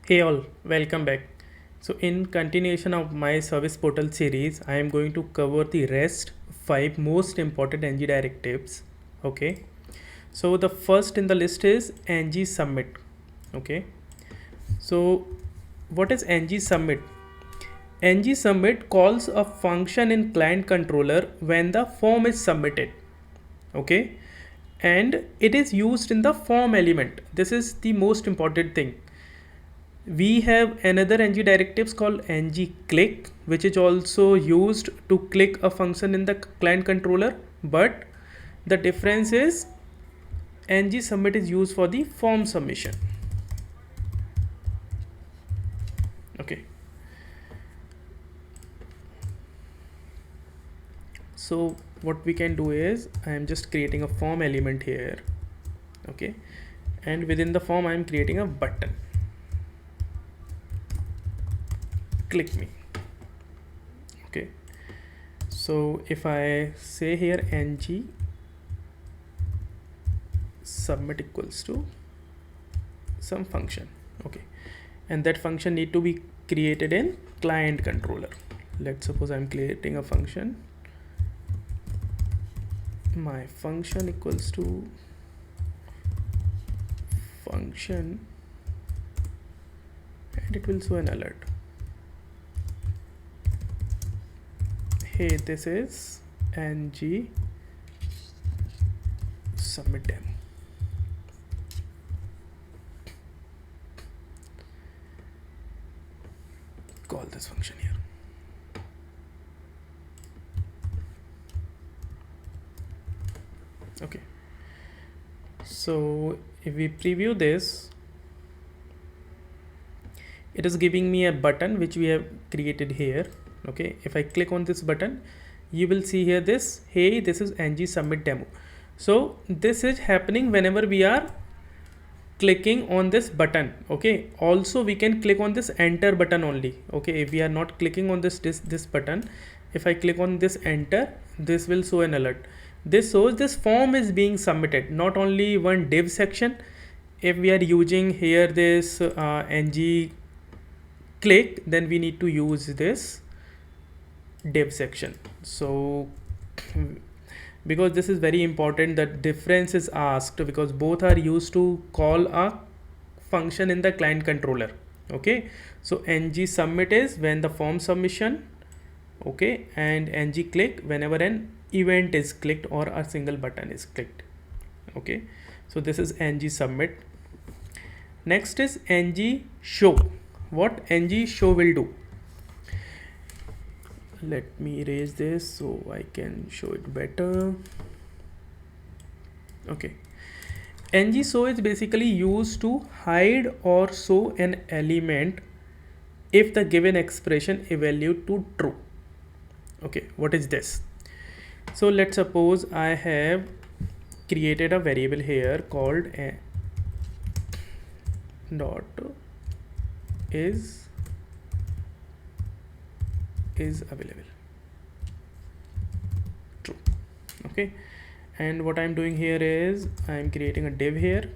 Hey all, welcome back. So in continuation of my service portal series, I am going to cover the rest 5 most important NG directives. Okay. So the first in the list is ng submit. Okay. So what is ng submit? ng submit calls a function in client controller when the form is submitted. Okay. And it is used in the form element. This is the most important thing. We have another ng directives called ng-click, which is also used to click a function in the client controller, but the difference is ng submit is used for the form submission. Okay, so what we can do is I am just creating a form element here. Okay, and within the form I am creating a button. Click me. Okay, so if I say here ng submit equals to some function, okay, and that function need to be created in client controller. Let's suppose I'm creating a function. My function equals to function, and it will show an alert. Hey, this is ng submit demo. Call this function here. Okay, so if we preview this, it is giving me a button which we have created here. Okay, if I click on this button, you will see here this, hey, this is ng submit demo. So this is happening whenever we are clicking on this button. Okay, also we can click on this enter button only. Okay, if we are not clicking on this button, if I click on this enter, this will show an alert. This shows this form is being submitted, not only one div section. If we are using here this ng click, then we need to use this div section. So because this is very important, that difference is asked because both are used to call a function in the client controller. Okay, so ng submit is when the form submission, okay, and ng click whenever an event is clicked or a single button is clicked. Okay, so this is ng submit. Next is ng show. What ng show will do? Let me erase this so I can show it better. Okay, ng show is basically used to hide or show an element if the given expression evaluate to true. Okay, what is this? So let's suppose I have created a variable here called a dot is available, true. Okay, and what I'm doing here is I'm creating a div here.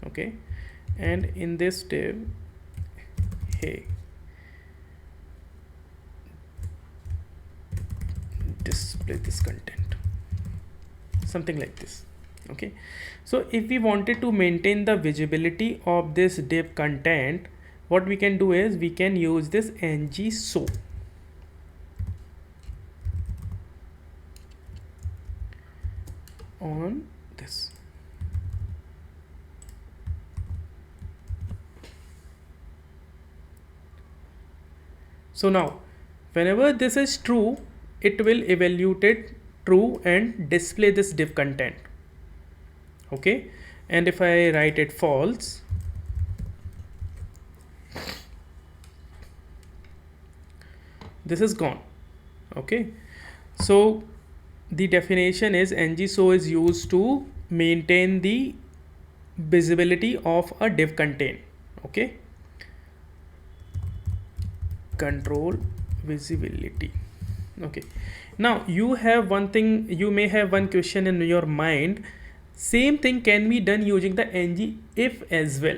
Okay, and in this div, hey, display this content, something like this. Okay, so if we wanted to maintain the visibility of this div content, what we can do is we can use this ng show. On this, so now whenever this is true, it will evaluate it true and display this div content. Okay, and if I write it false, this is gone. Okay, so the definition is ng show is used to maintain the visibility of a div content. Okay, control visibility. Okay, now you have one thing, you may have one question in your mind. Same thing can be done using the ng if as well.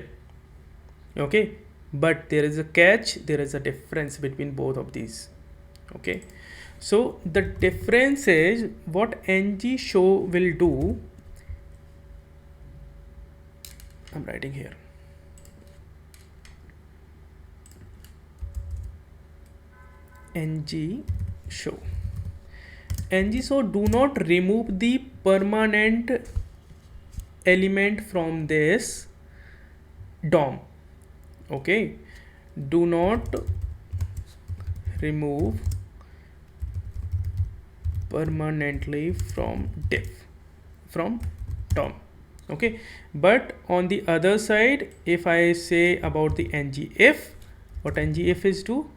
Okay, but there is a catch, there is a difference between both of these. Okay, so the difference is what ng show will do. I'm writing here. ng show. ng show do not remove the permanent element from this DOM. Okay, do not remove permanently from div, from DOM. Okay, but on the other side, if I say about the ngIf, what ngIf is do?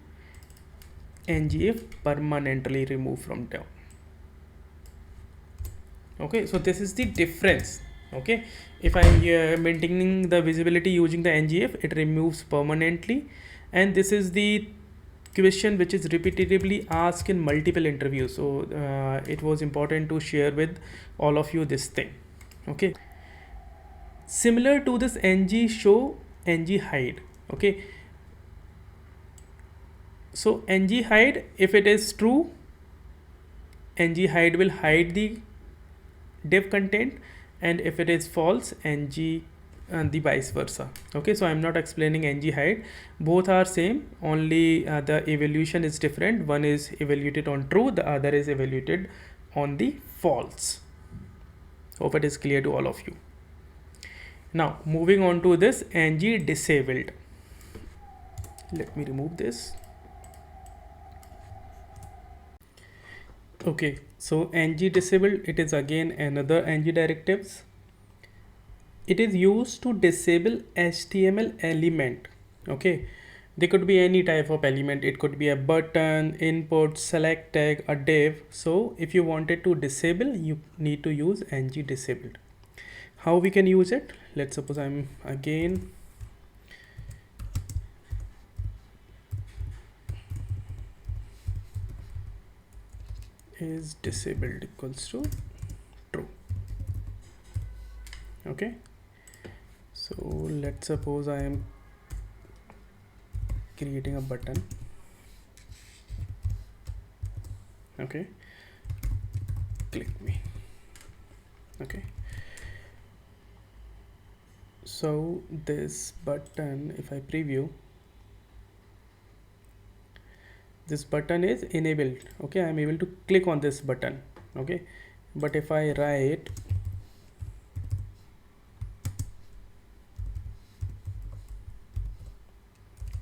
ngIf permanently remove from DOM. Okay, so this is the difference. Okay, if I'm maintaining the visibility using the ngIf, it removes permanently, and this is the question which is repetitively asked in multiple interviews. So it was important to share with all of you this thing. Okay, similar to this ng show, ng hide. Okay, so ng hide, if it is true, ng hide will hide the div content, and if it is false, ng and the vice versa. Okay, so I'm not explaining ng hide, both are same, only the evaluation is different. One is evaluated on true, the other is evaluated on the false. Hope it is clear to all of you. Now moving on to this ng disabled. Let me remove this. Okay, so ng disabled, it is again another ng directives. It is used to disable HTML element. Okay, they could be any type of element. It could be a button, input, select tag, a div. So if you wanted to disable, you need to use ng disabled. How we can use it? Let's suppose I'm again is disabled equals to true. Okay, so let's suppose I am creating a button. Okay, click me. Okay, so this button, if I preview, this button is enabled. Okay, I'm able to click on this button. Okay, but if I write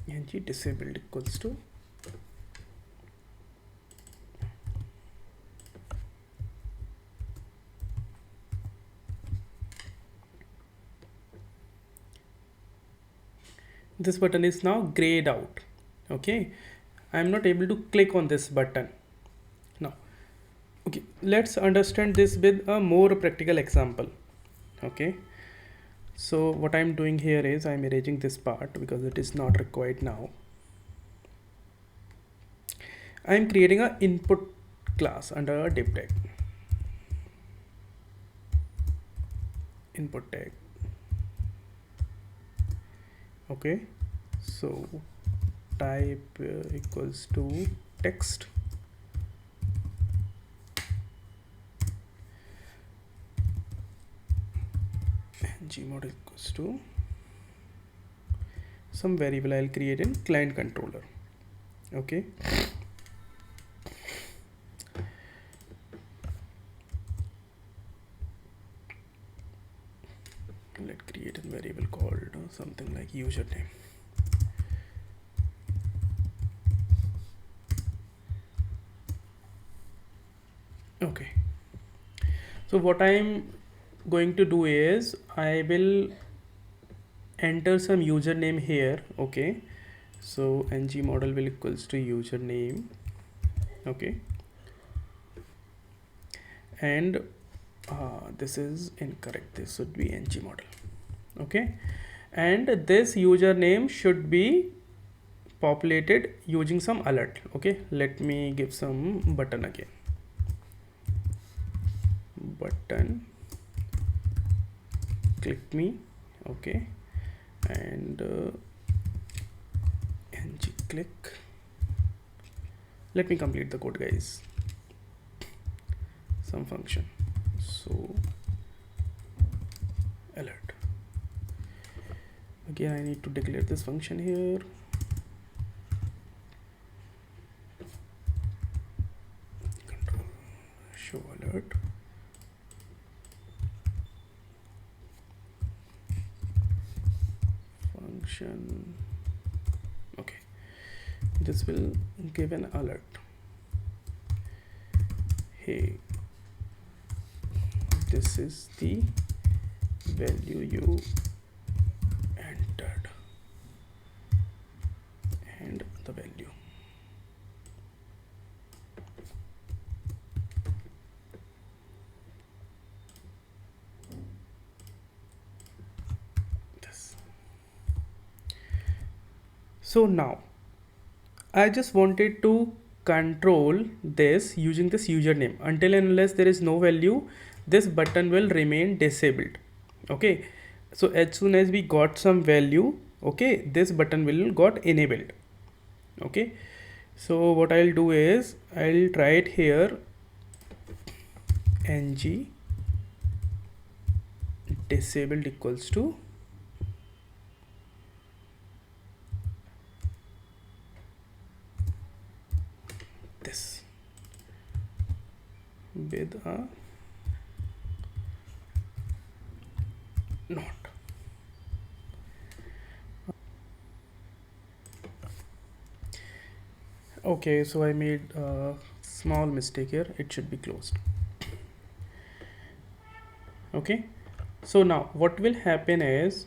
ng disabled equals to this button is now grayed out. Okay, I'm not able to click on this button now. Okay, let's understand this with a more practical example. Okay, so what I'm doing here is I'm erasing this part because it is not required now. I'm creating an input class under a div tag. Input tag. Okay, so type equals to text. Gmod equals to some variable I'll create in client controller. Okay, let's create a variable called something like username. Okay, so what I'm going to do is I will enter some username here. Okay, so ng model will equals to username. Okay, and this is incorrect, this should be ng model. Okay, and this username should be populated using some alert. Okay, let me give some button again. Button, click me. Okay, and click. Let me complete the code, guys. Some function, so alert. Again, I need to declare this function here. Control show alert. Function. Okay, this will give an alert. Hey, this is the value you entered and the value. This. So now I just wanted to control this using this username. Until and unless there is no value, this button will remain disabled. Okay, so as soon as we got some value, okay, this button will got enabled. Okay, so what I'll do is I'll try it here. ng disabled equals to this with a not. Okay, so I made a small mistake here. It should be closed. Okay, so now what will happen is,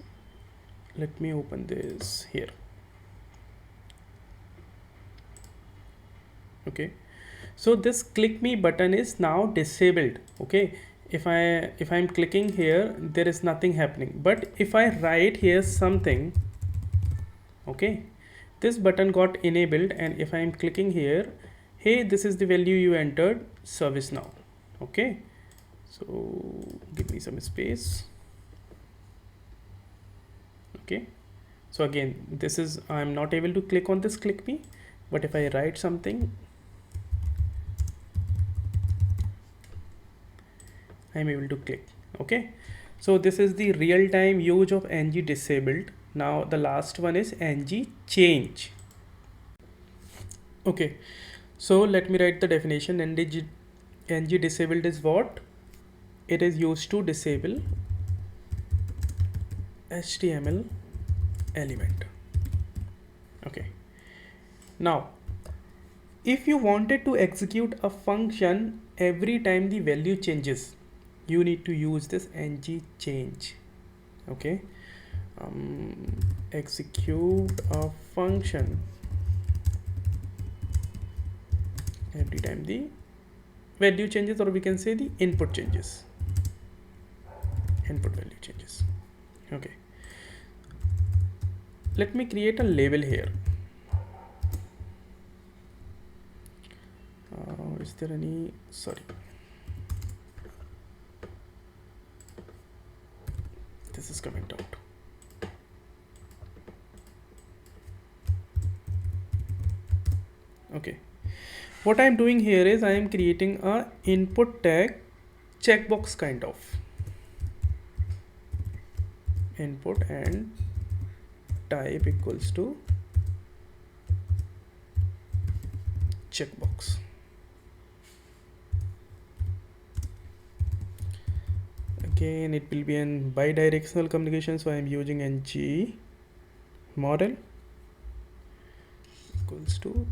let me open this here. Okay, so this click me button is now disabled. Okay, if I'm clicking here, there is nothing happening, but if I write here something, okay, this button got enabled, and if I'm clicking here, hey, this is the value you entered, service now. Okay, so give me some space. Okay, so again, this is, I'm not able to click on this click me, but if I write something, I'm able to click. Okay, so this is the real-time use of ng disabled. Now the last one is ng change. Okay, so let me write the definition. ng disabled is what? It is used to disable HTML element. Okay, now if you wanted to execute a function every time the value changes, you need to use this ng change. Okay, execute a function every time the value changes, or we can say the input changes, input value changes. Okay, let me create a label here. Is there any, sorry, this is coming out. Okay, what I'm doing here is I am creating a input tag checkbox kind of input, and type equals to checkbox. Again, it will be an bidirectional communication, so I am using ng model equals to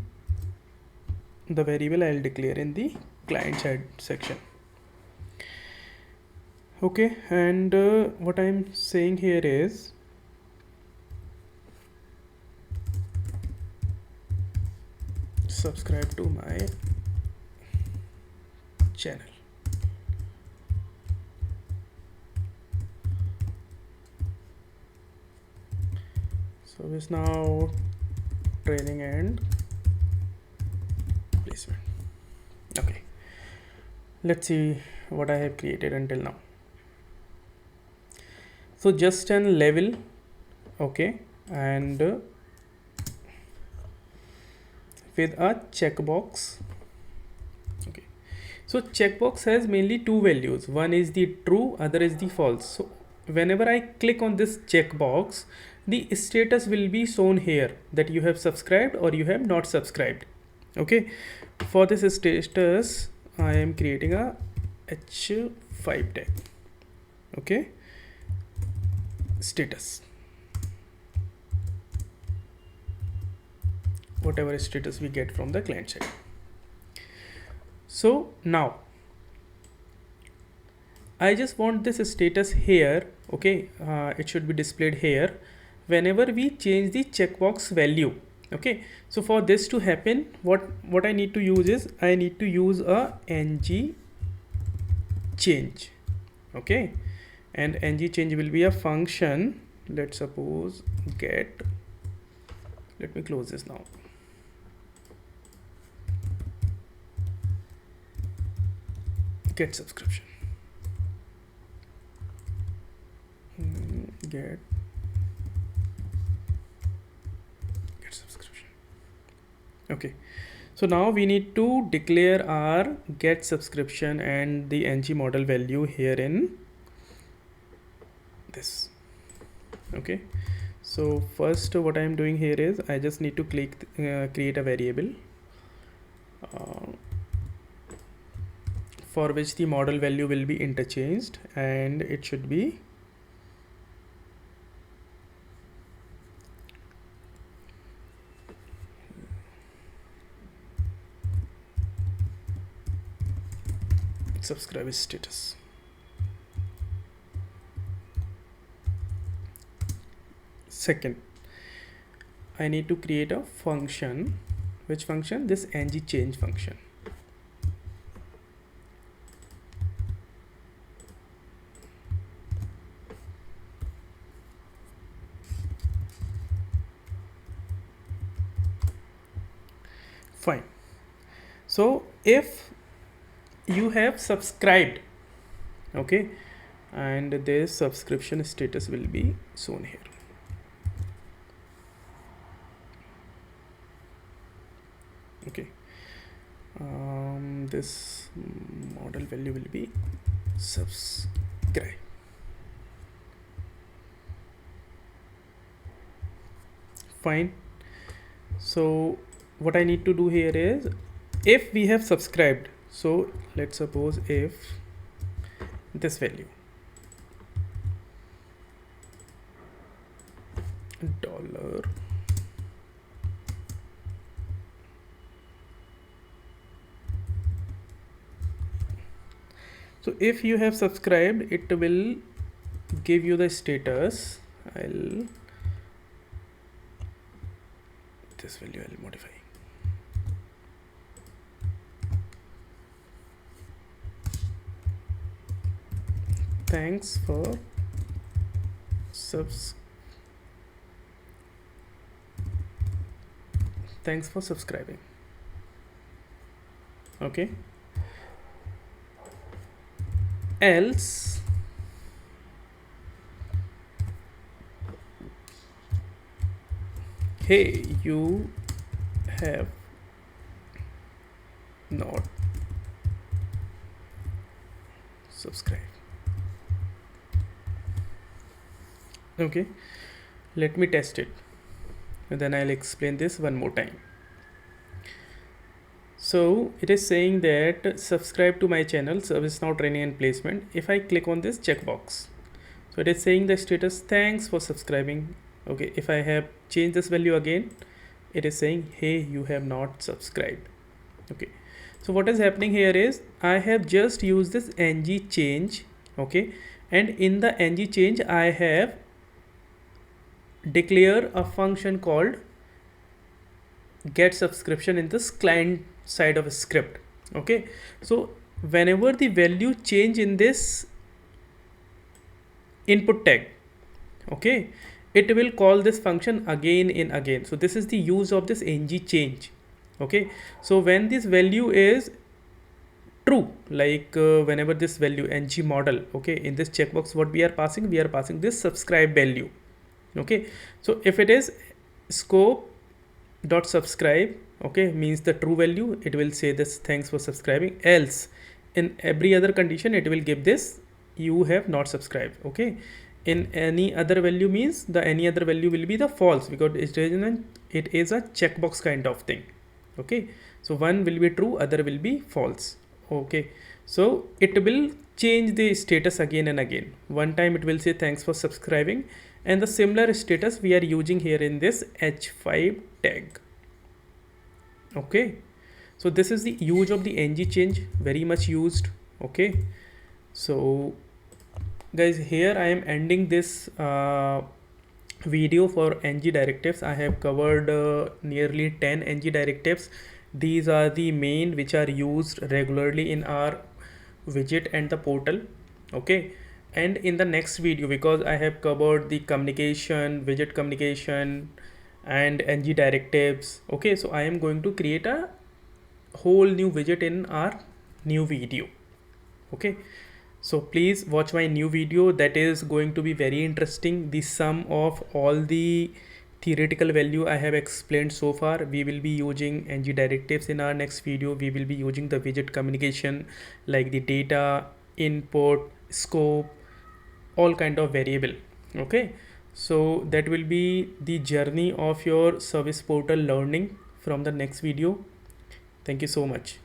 the variable I'll declare in the client side section. Okay, and what I'm saying here is subscribe to my channel. So it's now training and placement. Okay, let's see what I have created until now. So just an level, okay, and with a checkbox. Okay, so checkbox has mainly two values. One is the true, other is the false. So whenever I click on this checkbox, the status will be shown here that you have subscribed or you have not subscribed. Okay, for this status I am creating a h5 tag. Okay, status, whatever status we get from the client side. So now I just want this status here. Okay, it should be displayed here whenever we change the checkbox value. Okay, so for this to happen, what I need to use is I need to use a ng change. Okay, and ng change will be a function. Let's suppose get, let me close this now. Get subscription. Get subscription. Okay, so now we need to declare our get subscription and the ng model value here in this. Okay, so first what I am doing here is I just need to click create a variable for which the model value will be interchanged, and it should be subscriber status. Second, I need to create a function. Which function? This ng change function. Fine. So if you have subscribed, okay, and this subscription status will be shown here. Okay, this model value will be subscribe. Fine. So what I need to do here is, if we have subscribed, so let's suppose if this value dollar, so if you have subscribed, it will give you the status. This value I'll modify. Thanks for subscribing. Okay, else hey, you have not subscribed. Okay, let me test it and then I'll explain this one more time. So it is saying that subscribe to my channel, ServiceNow training and placement. If I click on this checkbox, so it is saying the status thanks for subscribing. Okay, if I have changed this value again, it is saying hey, you have not subscribed. Okay, so what is happening here is I have just used this ng change. Okay, and in the ng change I have declared a function called get subscription in this client side of a script. Okay, so whenever the value change in this input tag, okay, it will call this function again and again. So this is the use of this ng change. Okay, so when this value is true, like whenever this value ng model, okay, in this checkbox what we are passing this subscribe value. Okay, so if it is scope dot subscribe, okay, means the true value, it will say this thanks for subscribing. Else in every other condition it will give this you have not subscribed. Okay, in any other value means the any other value will be the false, because it is a checkbox kind of thing. Okay, so one will be true, other will be false. Okay, so it will change the status again and again. One time it will say thanks for subscribing, and the similar status we are using here in this h5 tag. Okay, so this is the use of the ng change, very much used. Okay, so guys, here I am ending this video for ng directives. I have covered nearly 10 ng directives. These are the main which are used regularly in our widget and the portal. Okay, and in the next video, because I have covered the communication, widget communication and ng directives, okay, so I am going to create a whole new widget in our new video. Okay, so please watch my new video, that is going to be very interesting. The sum of all the theoretical value I have explained so far, we will be using ng directives. In our next video we will be using the widget communication, like the data, input, scope, all kind of variable. Okay, so that will be the journey of your service portal learning from the next video. Thank you so much.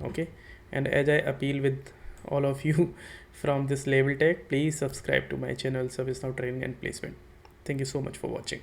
Okay, and as I appeal with all of you from this level tech, please subscribe to my channel ServiceNow Training and Placement. Thank you so much for watching.